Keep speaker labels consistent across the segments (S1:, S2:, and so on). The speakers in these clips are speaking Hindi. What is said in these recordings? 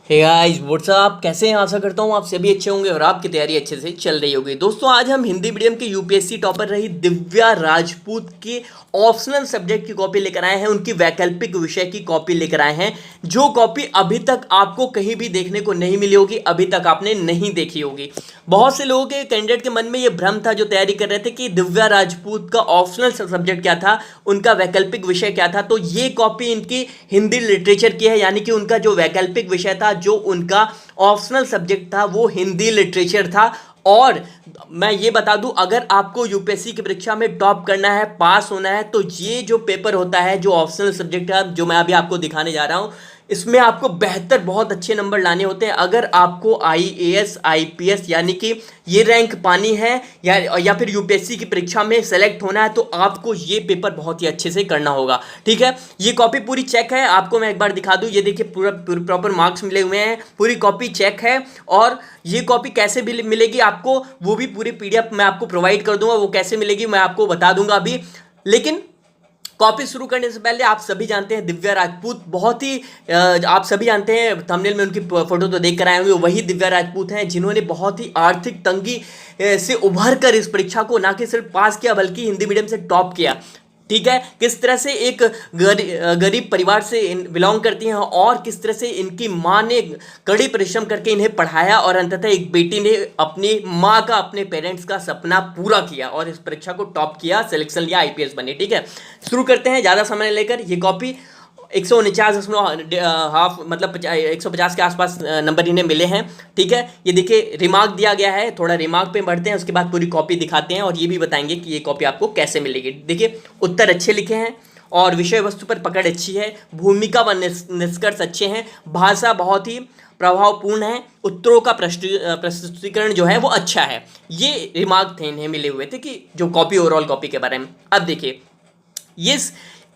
S1: हे गाइस व्हाट्सअप, कैसे हैं? आशा करता हूँ आप सभी अच्छे होंगे और आपकी तैयारी अच्छे से चल रही होगी। दोस्तों, आज हम हिंदी मीडियम के यूपीएससी टॉपर रही दिव्या राजपूत के ऑप्शनल सब्जेक्ट की कॉपी लेकर आए हैं, उनकी वैकल्पिक विषय की कॉपी लेकर आए हैं, जो कॉपी अभी तक आपको कहीं भी देखने को नहीं मिली होगी, अभी तक आपने नहीं देखी होगी। बहुत से लोगों के कैंडिडेट के मन में ये भ्रम था जो तैयारी कर रहे थे कि दिव्या राजपूत का ऑप्शनल सब्जेक्ट क्या था, उनका वैकल्पिक विषय क्या था। तो ये कॉपी इनकी हिंदी लिटरेचर की है, यानी कि उनका जो वैकल्पिक विषय था, जो उनका ऑप्शनल सब्जेक्ट था, वो हिंदी लिटरेचर था। और मैं ये बता दूं, अगर आपको यूपीएससी की परीक्षा में टॉप करना है, पास होना है, तो ये जो पेपर होता है, जो ऑप्शनल सब्जेक्ट है, जो मैं अभी आपको दिखाने जा रहा हूं, इसमें आपको बेहतर बहुत अच्छे नंबर लाने होते हैं। अगर आपको आईएएस आईपीएस यानी कि ये रैंक पानी है या फिर यूपीएससी की परीक्षा में सेलेक्ट होना है, तो आपको ये पेपर बहुत ही अच्छे से करना होगा। ठीक है, ये कॉपी पूरी चेक है, आपको मैं एक बार दिखा दूं। ये देखिए, पूरा प्रॉपर मार्क्स मिले हुए हैं, पूरी कॉपी चेक है। और ये कॉपी कैसे भी मिलेगी आपको, वो भी पूरी पीडीएफ मैं आपको प्रोवाइड कर दूंगा। वो कैसे मिलेगी मैं आपको बता दूंगा अभी। लेकिन कॉपी शुरू करने से पहले आप सभी जानते हैं दिव्या राजपूत बहुत ही आप सभी जानते हैं, थंबनेल में उनकी फोटो तो देख कर आए होंगे, वही दिव्या राजपूत हैं जिन्होंने बहुत ही आर्थिक तंगी से उभर कर इस परीक्षा को ना कि सिर्फ पास किया बल्कि हिंदी मीडियम से टॉप किया। ठीक है, किस तरह से एक गरीब परिवार से बिलोंग करती हैं और किस तरह से इनकी माँ ने कड़ी परिश्रम करके इन्हें पढ़ाया और अंततः एक बेटी ने अपनी माँ का, अपने पेरेंट्स का सपना पूरा किया और इस परीक्षा को टॉप किया, सिलेक्शन लिया, आईपीएस बनी। ठीक है, शुरू करते हैं ज़्यादा समय लेकर। ये कॉपी 149.5 मतलब 150 के आसपास नंबर इन्हें मिले हैं। ठीक है, ये देखिए रिमार्क दिया गया है, थोड़ा रिमार्क पे बढ़ते हैं, उसके बाद पूरी कॉपी दिखाते हैं और ये भी बताएंगे कि ये कॉपी आपको कैसे मिलेगी। देखिए, उत्तर अच्छे लिखे हैं और विषय वस्तु पर पकड़ अच्छी है, भूमिका व निष्कर्ष अच्छे हैं, भाषा बहुत ही प्रभावपूर्ण है, उत्तरों का प्रस्तुतिकरण जो है वो अच्छा है। ये रिमार्क थे इन्हें मिले हुए थे कि जो कॉपी, ओवरऑल कॉपी के बारे में। अब देखिए, ये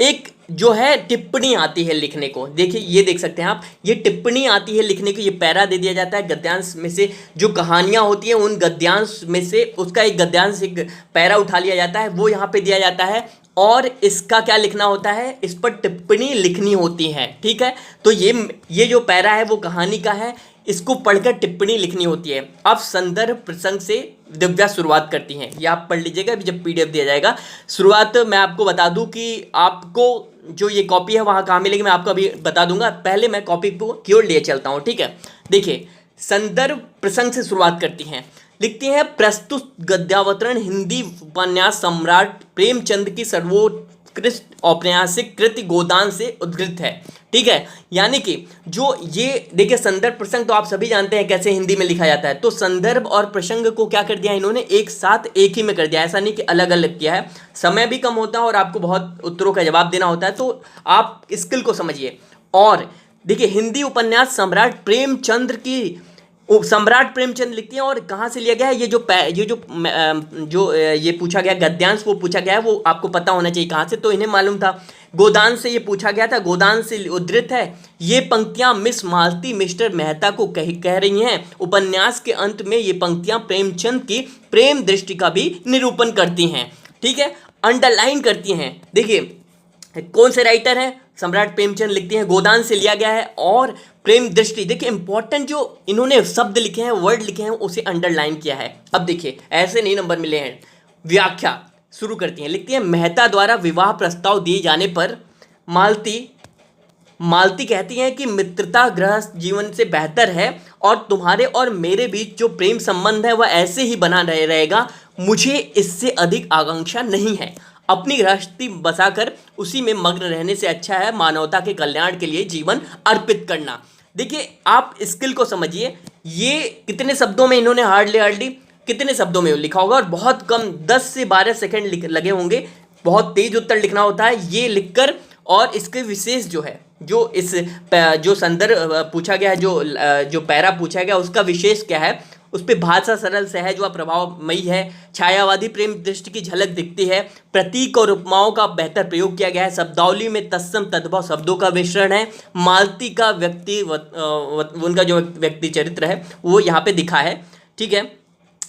S1: एक जो है टिप्पणी आती है लिखने को। देखिए, ये देख सकते हैं आप, ये टिप्पणी आती है लिखने को, ये पैरा दे दिया जाता है। गद्यांश में से जो कहानियां होती हैं, उन गद्यांश में से उसका एक गद्यांश, एक पैरा उठा लिया जाता है, वो यहाँ पे दिया जाता है और इसका क्या लिखना होता है, इस पर टिप्पणी लिखनी होती है। ठीक है, तो ये जो पैरा है वो कहानी का है, इसको पढ़कर टिप्पणी लिखनी होती है। अब संदर्भ प्रसंग से दिव्या शुरुआत करती हैं, ये आप पढ़ लीजिएगा जब पीडीएफ दिया जाएगा। शुरुआत मैं आपको बता दूं कि आपको जो ये कॉपी है वहाँ कहाँ मिलेगी, मैं आपको अभी बता दूंगा। पहले मैं कॉपी को की ओर ले चलता हूँ। ठीक है, देखिए, संदर्भ प्रसंग से शुरुआत करती हैं, लिखती हैं, प्रस्तुत गद्यावतरण हिंदी उपन्यास सम्राट प्रेमचंद की सर्वोत्कृष्ट औपन्यासिक कृति गोदान से उद्धृत है। ठीक है, यानी कि जो ये देखिए, संदर्भ प्रसंग तो आप सभी जानते हैं कैसे हिंदी में लिखा जाता है, तो संदर्भ और प्रसंग को क्या कर दिया इन्होंने, एक साथ एक ही में कर दिया। ऐसा नहीं कि अलग अलग किया है, समय भी कम होता है और आपको बहुत उत्तरों का जवाब देना होता है, तो आप स्किल को समझिए। और देखिए, हिंदी उपन्यास सम्राट प्रेमचंद की, सम्राट प्रेमचंद लिखती हैं और कहाँ से लिया गया है, ये पूछा गया गद्यांश, वो पूछा गया है, वो आपको पता होना चाहिए कहाँ से, तो इन्हें मालूम था गोदान से ये पूछा गया था, गोदान से उद्धृत है। ये पंक्तियां मिस मालती मिस्टर मेहता को कह रही हैं। उपन्यास के अंत में ये पंक्तियां प्रेमचंद की प्रेम दृष्टि का भी निरूपण करती हैं। ठीक है, अंडरलाइन करती हैं। देखिए, कौन से राइटर हैं, सम्राट प्रेमचंद लिखती हैं, गोदान से लिया गया है और प्रेम दृष्टि। देखिए, इंपॉर्टेंट जो इन्होंने शब्द लिखे हैं, वर्ड लिखे हैं, उसे अंडरलाइन किया है। अब देखिए, ऐसे नहीं नंबर मिले हैं। व्याख्या शुरू करती हैं, लिखती हैं, मेहता द्वारा विवाह प्रस्ताव दिए जाने पर मालती कहती हैं कि मित्रता गृहस्थ जीवन से बेहतर है और तुम्हारे और मेरे बीच जो प्रेम संबंध है वह ऐसे ही बना रहेगा। मुझे इससे अधिक आकांक्षा नहीं है। अपनी गृहस्थी बसाकर उसी में मग्न रहने से अच्छा है मानवता के कल्याण के लिए जीवन अर्पित करना। देखिए, आप स्किल को समझिए, ये कितने शब्दों में इन्होंने हार्डली कितने शब्दों में लिखा होगा और बहुत कम 10 से 12 सेकंड लगे होंगे। बहुत तेज उत्तर लिखना होता है ये लिखकर। और इसके विशेष जो है, जो संदर्भ पूछा गया है, जो पैरा पूछा गया, उसका विशेष क्या है, उस पर भाषा सरल सहज व प्रभावमयी है, छायावादी प्रेम दृष्टि की झलक दिखती है, प्रतीक और उपमाओं का बेहतर प्रयोग किया गया है, शब्दावली में तत्सम तद्भव शब्दों का मिश्रण है, मालती का उनका जो व्यक्ति चरित्र है वो यहाँ पे दिखा है। ठीक है,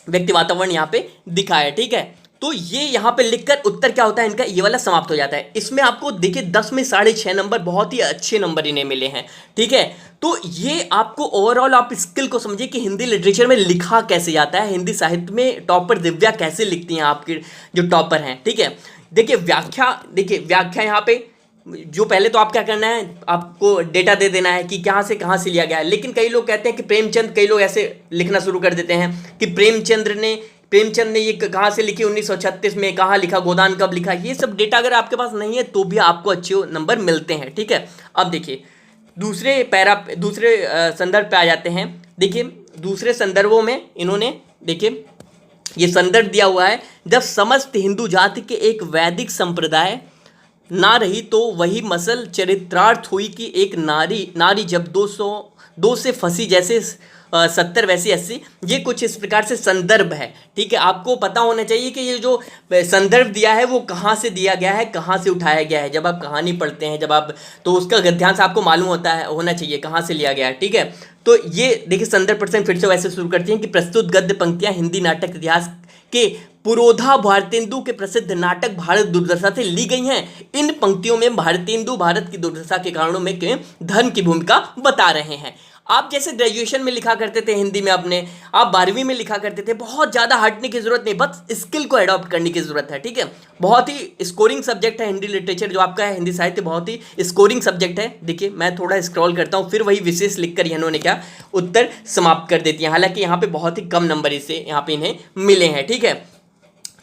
S1: व्यक्ति वातावरण यहाँ पे दिखा है। ठीक है, तो तो ये यहाँ पे लिखकर उत्तर क्या होता है इनका, ये वाला समाप्त हो जाता है। इसमें आपको देखिए 10 में 6.5 नंबर, बहुत ही अच्छे नंबर इन्हें मिले हैं, ठीक है। तो ये आपको ओवरऑल आप स्किल को समझिए कि हिंदी लिटरेचर में लिखा कैसे जाता है, हिंदी साहित्य में टॉपर दिव्या कैसे लिखती हैं आपके जो टॉपर हैं, ठीक है। देखिए व्याख्या यहाँ पे जो पहले तो आप क्या करना है, आपको डेटा दे देना है कि कहाँ से लिया गया है। लेकिन कई लोग कहते हैं कि प्रेमचंद, कई लोग ऐसे लिखना शुरू कर देते हैं कि प्रेमचंद ने ये कहाँ से लिखी, 1936 में, कहाँ लिखा, गोदान कब लिखा। ये सब डेटा अगर आपके पास नहीं है तो भी आपको अच्छे नंबर मिलते हैं, ठीक है। अब देखिए दूसरे संदर्भ पे आ जाते हैं। देखिए दूसरे संदर्भों में इन्होंने, देखिए ये संदर्भ दिया हुआ है, जब समस्त हिंदू जाति के एक वैदिक संप्रदाय ना रही तो वही मसल चरित्रार्थ हुई कि एक नारी जब 202 से फंसी, जैसे 70 वैसे 80। ये कुछ इस प्रकार से संदर्भ है, ठीक है। आपको पता होना चाहिए कि ये जो संदर्भ दिया है वो कहाँ से दिया गया है, कहाँ से उठाया गया है। जब आप कहानी पढ़ते हैं, तो उसका गद्यांश आपको मालूम होना चाहिए कहाँ से लिया गया है, ठीक है। तो ये देखिए संदर्भ % फिर से वैसे शुरू करती हैं कि प्रस्तुत गद्य पंक्तियाँ हिंदी नाटक इतिहास के पुरोधा भारतेंदु के प्रसिद्ध नाटक भारत दुर्दशा से ली गई हैं। इन पंक्तियों में भारतेंदु भारत की दुर्दशा के कारणों में धर्म की भूमिका बता रहे हैं। आप जैसे ग्रेजुएशन में लिखा करते थे हिंदी में, अपने आप 12वीं में लिखा करते थे, बहुत ज़्यादा हटने की जरूरत नहीं, बस स्किल को अडॉप्ट करने की जरूरत है, ठीक है। बहुत ही स्कोरिंग सब्जेक्ट है हिंदी लिटरेचर जो आपका है, हिंदी साहित्य बहुत ही स्कोरिंग सब्जेक्ट है। देखिए मैं थोड़ा स्क्रॉल करता हूँ, फिर वही विशेष लिखकर इन्होंने क्या उत्तर समाप्त कर देती है। हालांकि यहाँ पे बहुत ही कम नंबर इससे यहाँ पे इन्हें मिले हैं, ठीक है।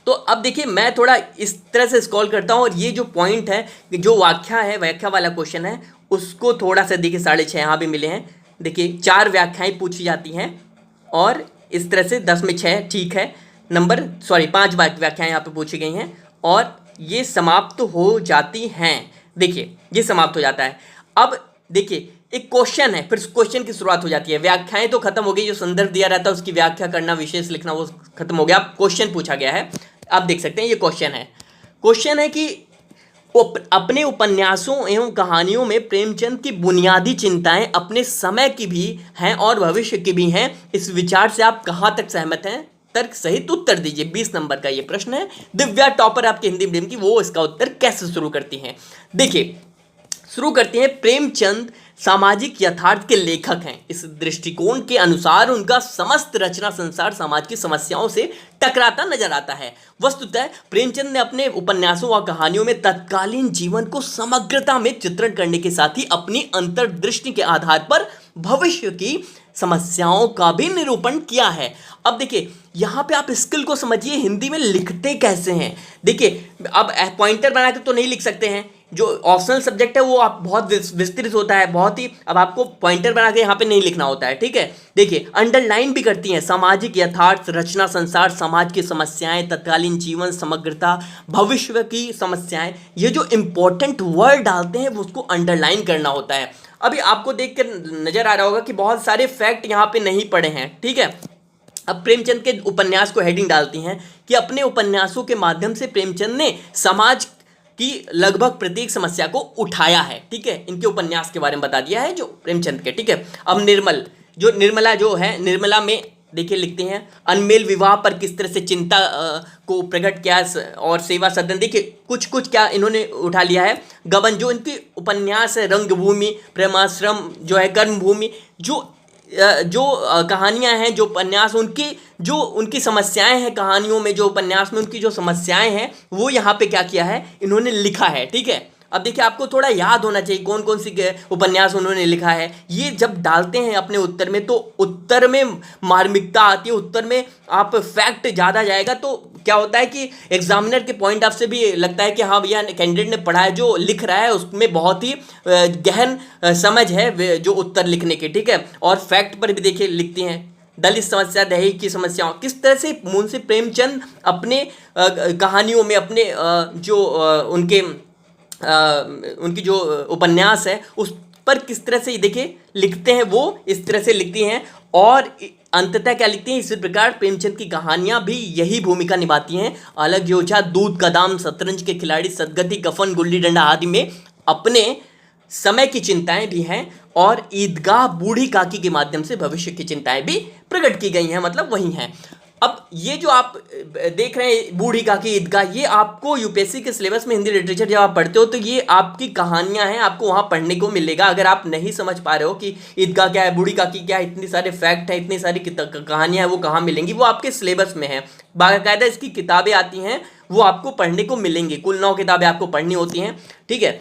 S1: तो अब देखिए मैं थोड़ा इस तरह से स्क्रॉल करता हूँ और ये जो पॉइंट है, जो व्याख्या वाला क्वेश्चन है, उसको थोड़ा सा देखिए 6.5 यहाँ भी मिले हैं। देखिए 4 व्याख्याएं पूछी जाती हैं और इस तरह से 10 में 6, ठीक है। 5 व्याख्याएं यहाँ पे पूछी गई हैं और ये समाप्त हो जाती हैं। देखिए ये समाप्त हो जाता है। अब देखिए एक क्वेश्चन है, फिर क्वेश्चन की शुरुआत हो जाती है। व्याख्याएं तो खत्म हो गई, जो संदर्भ दिया रहता है उसकी व्याख्या करना, विशेष लिखना, वो खत्म हो गया। अब क्वेश्चन पूछा गया है, आप देख सकते हैं ये क्वेश्चन है कि अपने उपन्यासों एवं कहानियों में प्रेमचंद की बुनियादी चिंताएं अपने समय की भी हैं और भविष्य की भी हैं। इस विचार से आप कहाँ तक सहमत हैं? तर्क सहित उत्तर दीजिए। 20 नंबर का ये प्रश्न है। दिव्या टॉपर आपके हिंदी मीडियम की, वो इसका उत्तर कैसे शुरू करती हैं? देखिए शुरू करती हैं, प्रेमचंद सामाजिक यथार्थ के लेखक हैं। इस दृष्टिकोण के अनुसार उनका समस्त रचना संसार समाज की समस्याओं से टकराता नजर आता है। वस्तुतः प्रेमचंद ने अपने उपन्यासों व कहानियों में तत्कालीन जीवन को समग्रता में चित्रण करने के साथ ही अपनी अंतर्दृष्टि के आधार पर भविष्य की समस्याओं का भी निरूपण किया है। अब देखिए यहाँ पे आप स्किल को समझिए, हिंदी में लिखते कैसे हैं। देखिए अब पॉइंटर बना के तो नहीं लिख सकते हैं, जो ऑप्शनल सब्जेक्ट है वो आप बहुत विस्तृत होता है, बहुत ही, अब आपको पॉइंटर बना के यहाँ पे नहीं लिखना होता है, ठीक है। देखिए अंडरलाइन भी करती हैं, सामाजिक यथार्थ, रचना संसार, समाज की समस्याएं, तत्कालीन जीवन, समग्रता, भविष्य की समस्याएं, ये जो इंपॉर्टेंट वर्ड डालते हैं वो उसको अंडरलाइन करना होता है। अभी आपको देख कर नजर आ रहा होगा कि बहुत सारे फैक्ट यहाँ पे नहीं पढ़े हैं, ठीक है। अब प्रेमचंद के उपन्यास को हेडिंग डालती हैं कि अपने उपन्यासों के माध्यम से प्रेमचंद ने समाज की लगभग प्रत्येक समस्या को उठाया है, ठीक है। इनके उपन्यास के बारे में बता दिया है जो प्रेमचंद के, ठीक है। अब निर्मला में देखिए लिखते हैं, अनमेल विवाह पर किस तरह से चिंता को प्रकट किया और सेवा सदन, देखिए कुछ क्या इन्होंने उठा लिया है। गबन जो इनकी उपन्यास है, रंगभूमि, प्रेमाश्रम जो है, कर्मभूमि, जो कहानियां हैं, जो उपन्यास, उनकी समस्याएं हैं कहानियों में, जो उपन्यास में उनकी जो समस्याएं हैं वो यहाँ पे क्या किया है, इन्होंने लिखा है, ठीक है। अब देखिए आपको थोड़ा याद होना चाहिए कौन कौन सी उपन्यास उन्होंने लिखा है। ये जब डालते हैं अपने उत्तर में तो उत्तर में मार्मिकता आती है, उत्तर में आप फैक्ट ज़्यादा जाएगा, तो क्या होता है कि एग्जामिनर के पॉइंट ऑफ से भी लगता है कि हाँ भैया कैंडिडेट ने पढ़ा है, जो लिख रहा है उसमें बहुत ही गहन समझ है जो उत्तर लिखने की, ठीक है। और फैक्ट पर भी देखिए लिखती हैं, दलित समस्या, दहेज की समस्याओं, किस तरह से मुंशी प्रेमचंद अपने कहानियों में, अपने उनकी जो उपन्यास है उस पर किस तरह से देखिए लिखते हैं, वो इस तरह से लिखती हैं। और अंततः क्या लिखती हैं, इसी प्रकार प्रेमचंद की कहानियां भी यही भूमिका निभाती हैं। अलग योजना, दूध का दाम, शतरंज के खिलाड़ी, सदगति, कफन, गुल्ली डंडा आदि में अपने समय की चिंताएं भी हैं और ईदगाह, बूढ़ी काकी के माध्यम से भविष्य की चिंताएं भी प्रकट की गई हैं, मतलब वही हैं। अब ये जो आप देख रहे हैं बूढ़ी काकी ईदगाह, ये आपको यूपीएससी के सिलेबस में हिंदी लिटरेचर जब आप पढ़ते हो तो ये आपकी कहानियां हैं, आपको वहां पढ़ने को मिलेगा। अगर आप नहीं समझ पा रहे हो कि ईदगाह क्या है, बूढ़ी काकी क्या है, इतनी सारे फैक्ट है, इतनी सारी कहानियां हैं, वो कहाँ मिलेंगी, वो आपके सिलेबस में है। बाकायदा इसकी किताबें आती हैं, वो आपको पढ़ने को मिलेंगी, कुल 9 किताबें आपको पढ़नी होती हैं, ठीक है।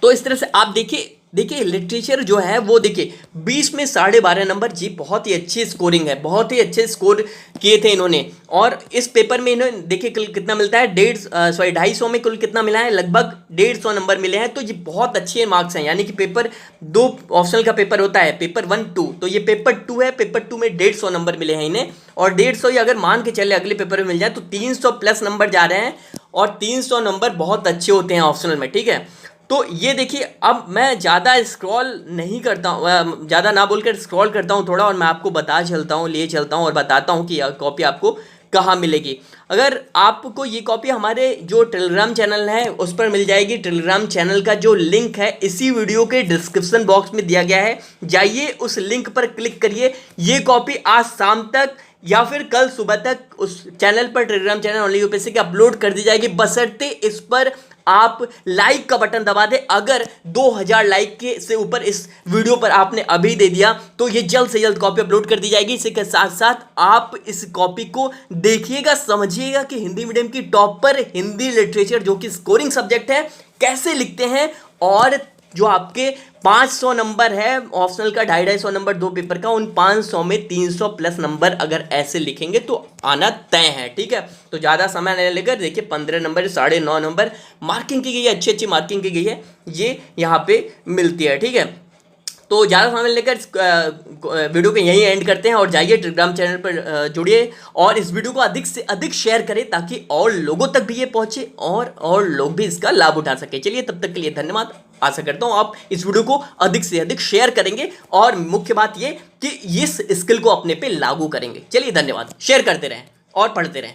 S1: तो इस तरह से आप देखिए लिटरेचर जो है वो देखिए 20 में 12.5 नंबर, जी बहुत ही अच्छी स्कोरिंग है, बहुत ही अच्छे स्कोर किए थे इन्होंने। और इस पेपर में इन्होंने देखिए कुल कितना मिलता है, 250 में कुल कितना मिला है, लगभग 150 नंबर मिले हैं। तो ये बहुत अच्छे मार्क्स हैं, यानी कि पेपर 2 ऑप्शनल का पेपर होता है, पेपर 1, 2, तो ये पेपर 2 है, पेपर 2 में 150 नंबर मिले हैं इन्हें। और 150 अगर मान के चले अगले पेपर में मिल जाए तो 300 प्लस नंबर जा रहे हैं, और 300 नंबर बहुत अच्छे होते हैं ऑप्शनल में, ठीक है। तो ये देखिए, अब मैं ज़्यादा स्क्रॉल नहीं करता हूँ, ज़्यादा ना बोलकर स्क्रॉल करता हूँ थोड़ा, और मैं आपको बता चलता हूँ, लिए चलता हूँ और बताता हूँ कि यह कॉपी आपको कहाँ मिलेगी। अगर आपको ये कॉपी हमारे जो टेलीग्राम चैनल है उस पर मिल जाएगी। टेलीग्राम चैनल का जो लिंक है इसी वीडियो के डिस्क्रिप्शन बॉक्स में दिया गया है, जाइए उस लिंक पर क्लिक करिए। ये कॉपी आज शाम तक या फिर कल सुबह तक उस चैनल पर, टेलीग्राम चैनल ओनली यूपीएससी के, अपलोड कर दी जाएगी, बशर्ते इस पर आप लाइक का बटन दबा दें। अगर 2000 लाइक के से ऊपर इस वीडियो पर आपने अभी दे दिया तो ये जल्द से जल्द कॉपी अपलोड कर दी जाएगी। इसी के साथ साथ आप इस कॉपी को देखिएगा, समझिएगा कि हिंदी मीडियम की टॉपर हिंदी लिटरेचर जो कि स्कोरिंग सब्जेक्ट है कैसे लिखते हैं, और जो आपके 500 नंबर है ऑप्शनल का, 250 नंबर 2 पेपर का, उन 500 में 300 प्लस नंबर अगर ऐसे लिखेंगे तो आना तय है, ठीक है। तो ज़्यादा समय नहीं लेकर देखिए 15 नंबर 9.5 नंबर मार्किंग की गई है, अच्छी मार्किंग की गई है, ये यहाँ पे मिलती है, ठीक है। तो ज़्यादा समय लेकर वीडियो को यहीं एंड करते हैं, और जाइए टेलीग्राम चैनल पर जुड़िए और इस वीडियो को अधिक से अधिक शेयर करें ताकि और लोगों तक भी ये पहुंचे और लोग भी इसका लाभ उठा सके। चलिए तब तक के लिए धन्यवाद। आशा करता हूं आप इस वीडियो को अधिक से अधिक शेयर करेंगे, और मुख्य बात ये कि इस स्किल को अपने पे लागू करेंगे। चलिए धन्यवाद, शेयर करते रहें और पढ़ते रहें।